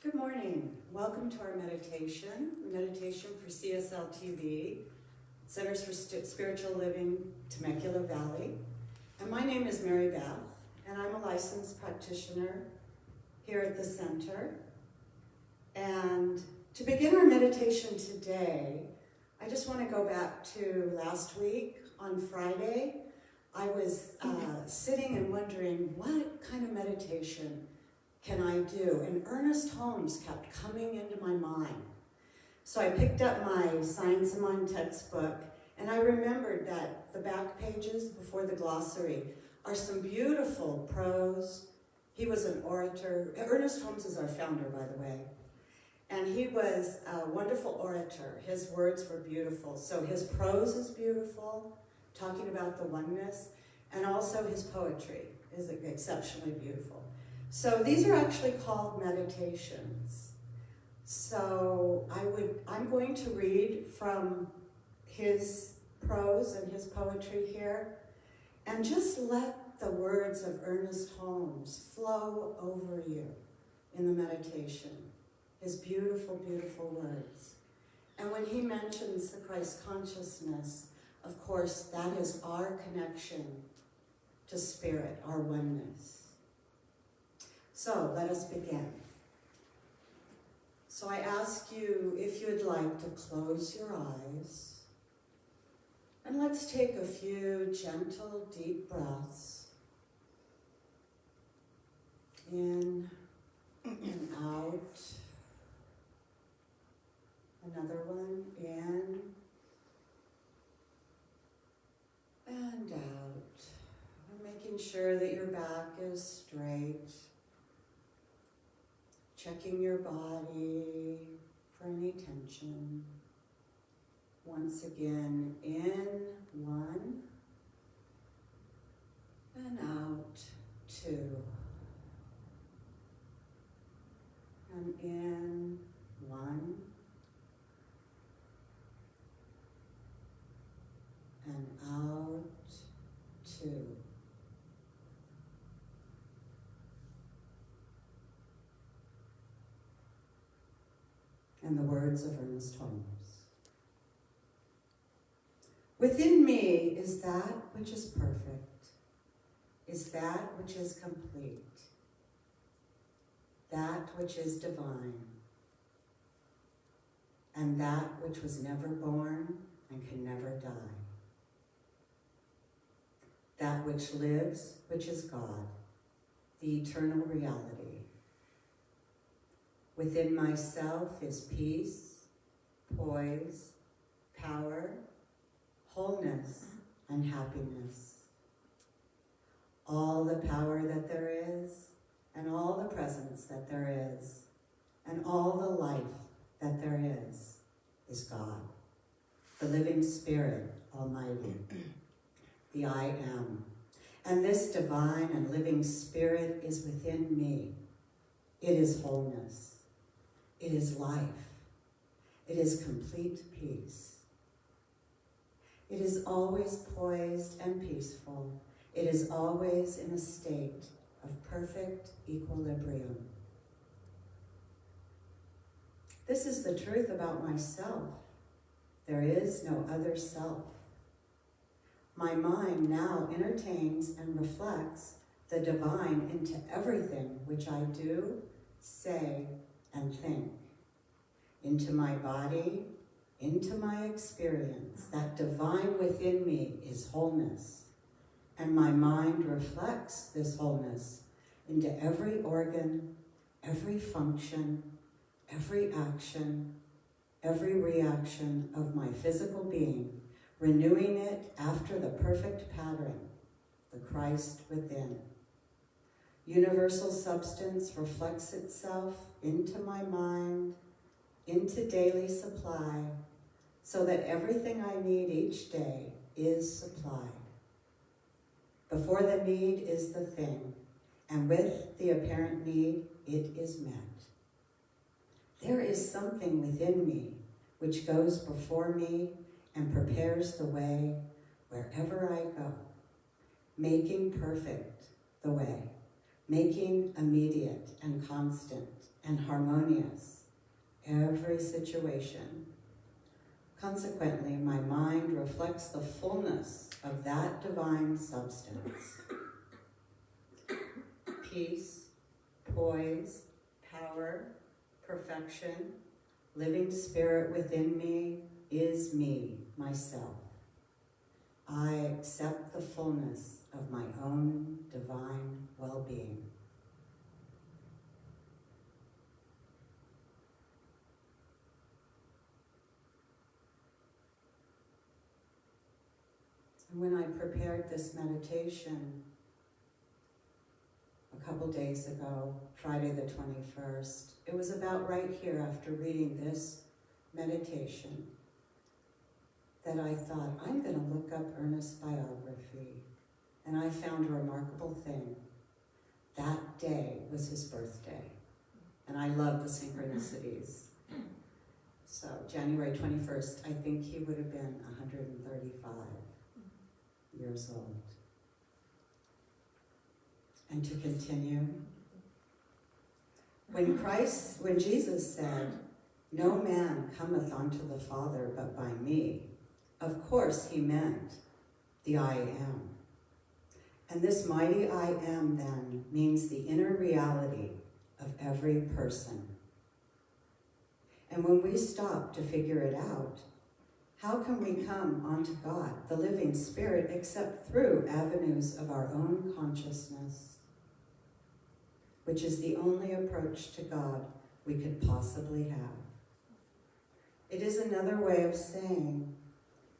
Good morning. Welcome to our meditation for CSL TV, Centers for Spiritual Living, Temecula Valley. And my name is Merribeth, and I'm a licensed practitioner here at the center. And to begin our meditation today, I just want to go back to last week on Friday. I was sitting and wondering, what kind of meditation can I do? And Ernest Holmes kept coming into my mind. So I picked up my Science of Mind textbook, and I remembered that the back pages before the glossary are some beautiful prose. He was an orator. Ernest Holmes is our founder, by the way. And he was a wonderful orator. His words were beautiful. So his prose is beautiful, talking about the oneness, and also his poetry is exceptionally beautiful. So these are actually called meditations. So I'm going to read from his prose and his poetry here, and just let the words of Ernest Holmes flow over you in the meditation. His beautiful, beautiful words. And when he mentions the Christ consciousness, of course, that is our connection to spirit, our oneness. So let us begin. So I ask you if you'd like to close your eyes, and let's take a few gentle, deep breaths in and out. Another one, in and out. And making sure that your back is straight. Checking your body for any tension. Once again, in, 1, and out, 2. And in, 1, and out, 2. And the words of Ernest Holmes. Within me is that which is perfect, is that which is complete, that which is divine, and that which was never born and can never die. That which lives, which is God, the eternal reality. Within myself is peace, poise, power, wholeness, and happiness. All the power that there is, and all the presence that there is, and all the life that there is God, the living Spirit Almighty, the I Am. And this divine and living Spirit is within me. It is wholeness. It is life. It is complete peace. It is always poised and peaceful. It is always in a state of perfect equilibrium. This is the truth about myself. There is no other self. My mind now entertains and reflects the divine into everything which I do, say, and think. Into my body, into my experience. That divine within me is wholeness. And my mind reflects this wholeness into every organ, every function, every action, every reaction of my physical being, renewing it after the perfect pattern, the Christ within. Universal substance reflects itself into my mind, into daily supply, so that everything I need each day is supplied. Before the need is the thing, and with the apparent need, it is met. There is something within me which goes before me and prepares the way wherever I go, making perfect the way, making immediate and constant and harmonious every situation. Consequently, my mind reflects the fullness of that divine substance. Peace, poise, power, perfection, living spirit within me is me, myself. I accept the fullness of my own divine well-being. And when I prepared this meditation a couple days ago, Friday the 21st, it was about right here after reading this meditation that I thought, I'm going to look up Ernest's biography. And I found a remarkable thing. That day was his birthday. And I love the synchronicities. So January 21st, I think he would have been 135 years old. And to continue, when Jesus said, "No man cometh unto the Father but by me," of course he meant the I am. And this mighty I am then means the inner reality of every person. And when we stop to figure it out, how can we come onto God, the living spirit, except through avenues of our own consciousness, which is the only approach to God we could possibly have. It is another way of saying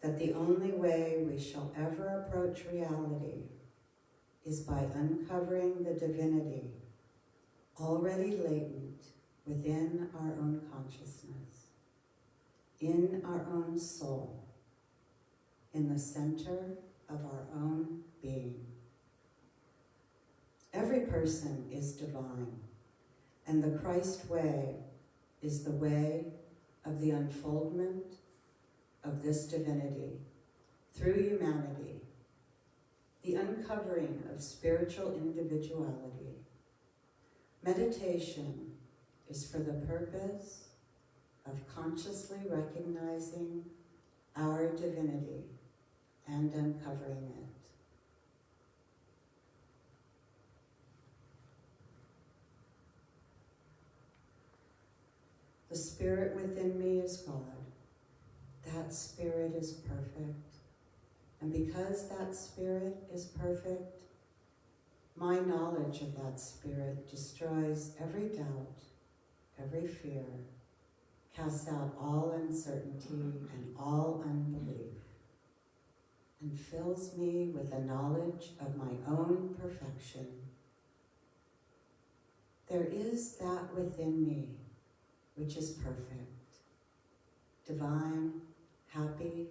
that the only way we shall ever approach reality is by uncovering the divinity already latent within our own consciousness, in our own soul, in the center of our own being. Every person is divine, and the Christ way is the way of the unfoldment of this divinity through humanity, the uncovering of spiritual individuality. Meditation is for the purpose of consciously recognizing our divinity and uncovering it. The spirit within me is God. That spirit is perfect. And because that spirit is perfect, my knowledge of that spirit destroys every doubt, every fear, casts out all uncertainty and all unbelief, and fills me with a knowledge of my own perfection. There is that within me which is perfect, divine, happy,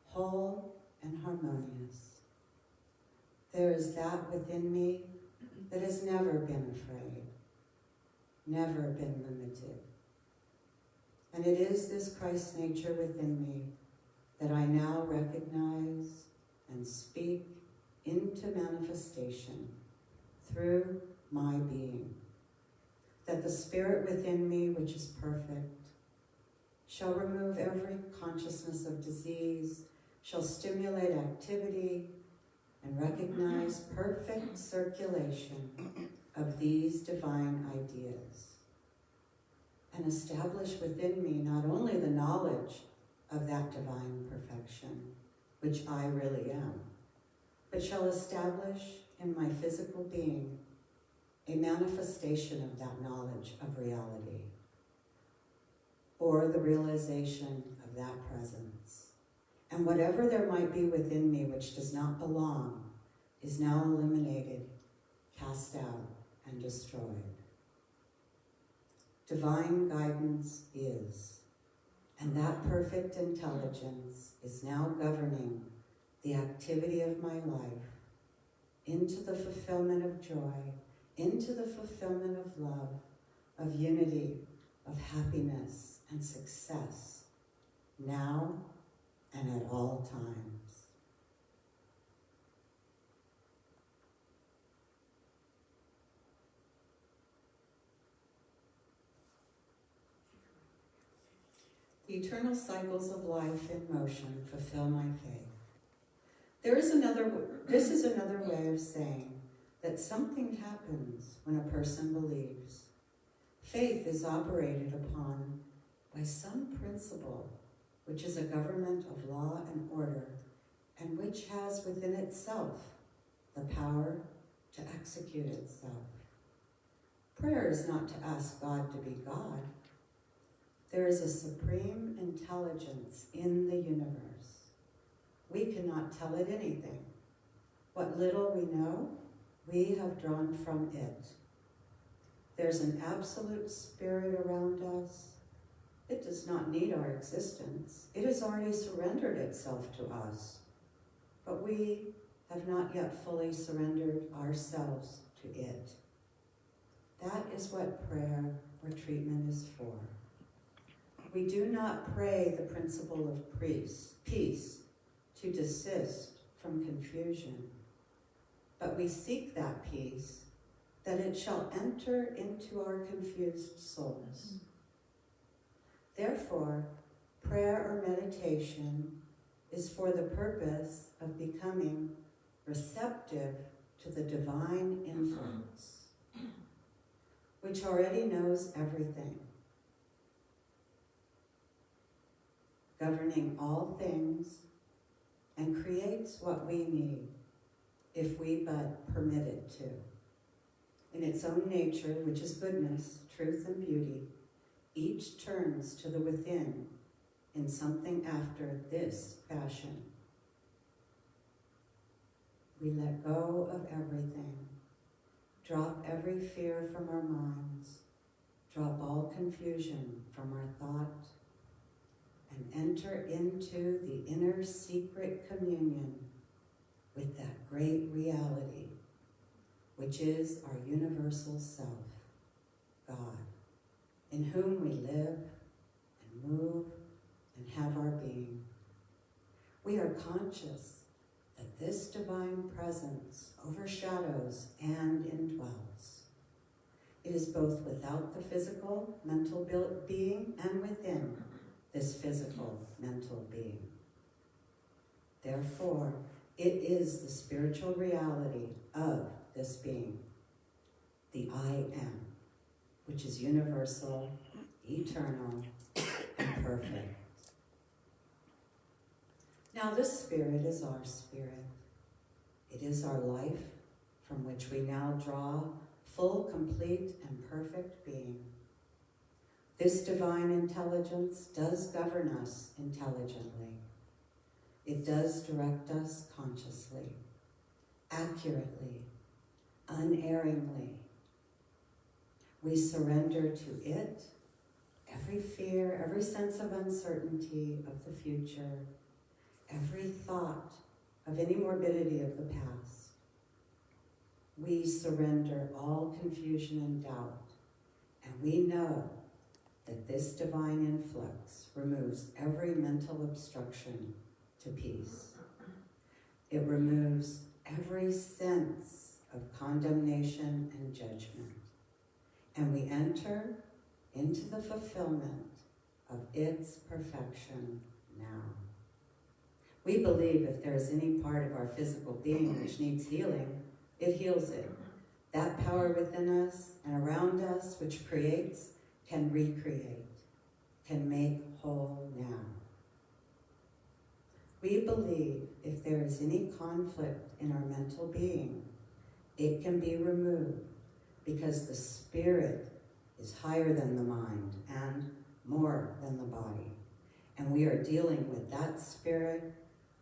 whole, and harmonious. There is that within me that has never been afraid, never been limited. And it is this Christ nature within me that I now recognize and speak into manifestation through my being. That the spirit within me, which is perfect, shall remove every consciousness of disease, shall stimulate activity, and recognize perfect circulation of these divine ideas, and establish within me not only the knowledge of that divine perfection, which I really am, but shall establish in my physical being a manifestation of that knowledge of reality, or the realization of that presence. And whatever there might be within me which does not belong is now eliminated, cast out, and destroyed. Divine guidance is, and that perfect intelligence is now governing the activity of my life into the fulfillment of joy, into the fulfillment of love, of unity, of happiness and success, now and at all times. Eternal cycles of life in motion fulfill my faith. This is another way of saying that something happens when a person believes. Faith is operated upon by some principle, which is a government of law and order, and which has within itself the power to execute itself. Prayer is not to ask God to be God. There is a supreme intelligence in the universe. We cannot tell it anything. What little we know, we have drawn from it. There's an absolute spirit around us. It does not need our existence. It has already surrendered itself to us. But we have not yet fully surrendered ourselves to it. That is what prayer or treatment is for. We do not pray the principle of peace to desist from confusion, but we seek that peace, that it shall enter into our confused souls. Therefore, prayer or meditation is for the purpose of becoming receptive to the divine influence, which already knows everything, governing all things, and creates what we need, if we but permit it to. In its own nature, which is goodness, truth, and beauty, each turns to the within in something after this fashion. We let go of everything, drop every fear from our minds, drop all confusion from our thought, and enter into the inner secret communion with that great reality, which is our universal self, God, in whom we live and move and have our being. We are conscious that this divine presence overshadows and indwells. It is both without the physical, mental being and within this physical, mental being. Therefore, it is the spiritual reality of this being, the I am, which is universal, eternal, and perfect. Now this spirit is our spirit. It is our life from which we now draw full, complete, and perfect being. This divine intelligence does govern us intelligently. It does direct us consciously, accurately, unerringly. We surrender to it every fear, every sense of uncertainty of the future, every thought of any morbidity of the past. We surrender all confusion and doubt, and we know that this divine influx removes every mental obstruction to peace. It removes every sense of condemnation and judgment, and we enter into the fulfillment of its perfection now. We believe if there is any part of our physical being which needs healing, it heals it. That power within us and around us which creates can recreate, can make whole now. We believe if there is any conflict in our mental being, it can be removed because the spirit is higher than the mind and more than the body. And we are dealing with that spirit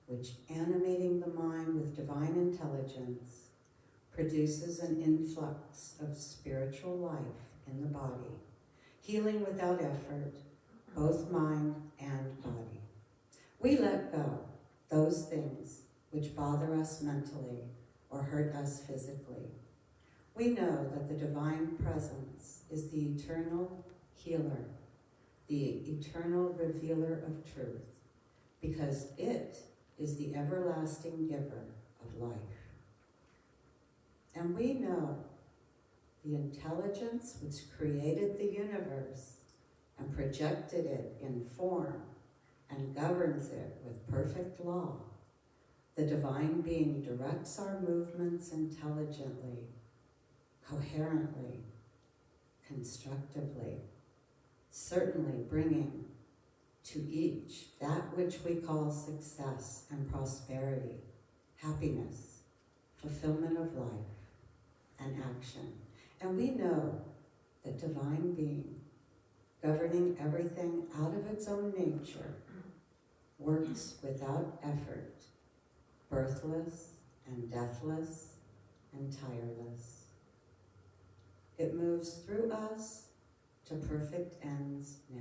which, animating the mind with divine intelligence, produces an influx of spiritual life in the body, healing without effort, both mind and body. We let go those things which bother us mentally or hurt us physically. We know that the divine presence is the eternal healer, the eternal revealer of truth, because it is the everlasting giver of life. And we know the intelligence which created the universe and projected it in form and governs it with perfect law, the divine being directs our movements intelligently, coherently, constructively, certainly bringing to each that which we call success and prosperity, happiness, fulfillment of life, and action. And we know that divine being, governing everything out of its own nature, works without effort, birthless and deathless and tireless. It moves through us to perfect ends now.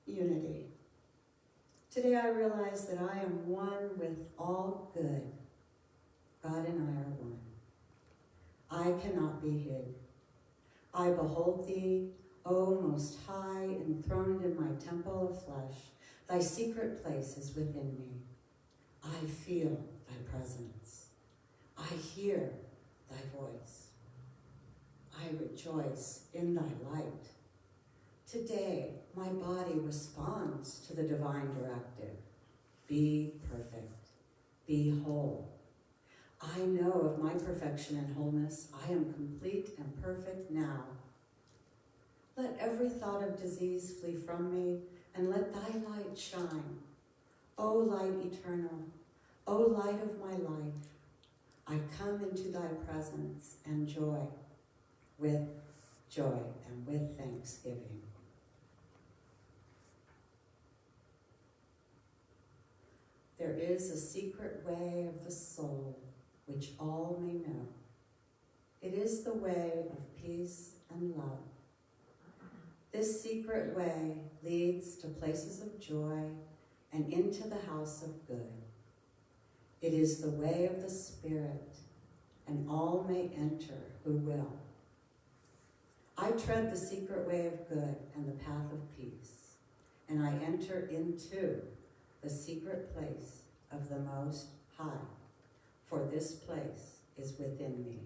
Unity. Today I realize that I am one with all good. God and I are one. I cannot be hid. I behold thee, O Most High, enthroned in my temple of flesh. Thy secret place is within me. I feel thy presence. I hear thy voice. I rejoice in thy light. Today, my body responds to the divine directive. Be perfect. Be whole. I know of my perfection and wholeness. I am complete and perfect now. Let every thought of disease flee from me, and let thy light shine. O light eternal, O light of my life, I come into thy presence and joy and with thanksgiving. There is a secret way of the soul which all may know. It is the way of peace and love. This secret way leads to places of joy and into the house of good. It is the way of the Spirit, and all may enter who will. I tread the secret way of good and the path of peace, and I enter into the secret place of the Most High, for this place is within me.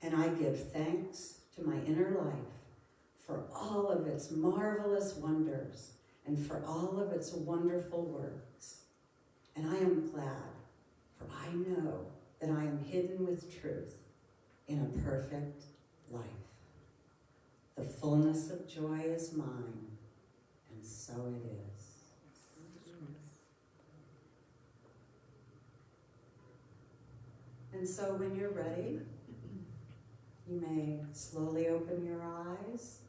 And I give thanks to my inner life for all of its marvelous wonders and for all of its wonderful works. And I am glad, for I know that I am hidden with truth in a perfect life. The fullness of joy is mine, and so it is. And so when you're ready, you may slowly open your eyes.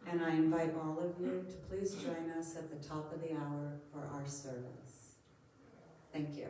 And I invite all of you to please join us at the top of the hour for our service. Thank you.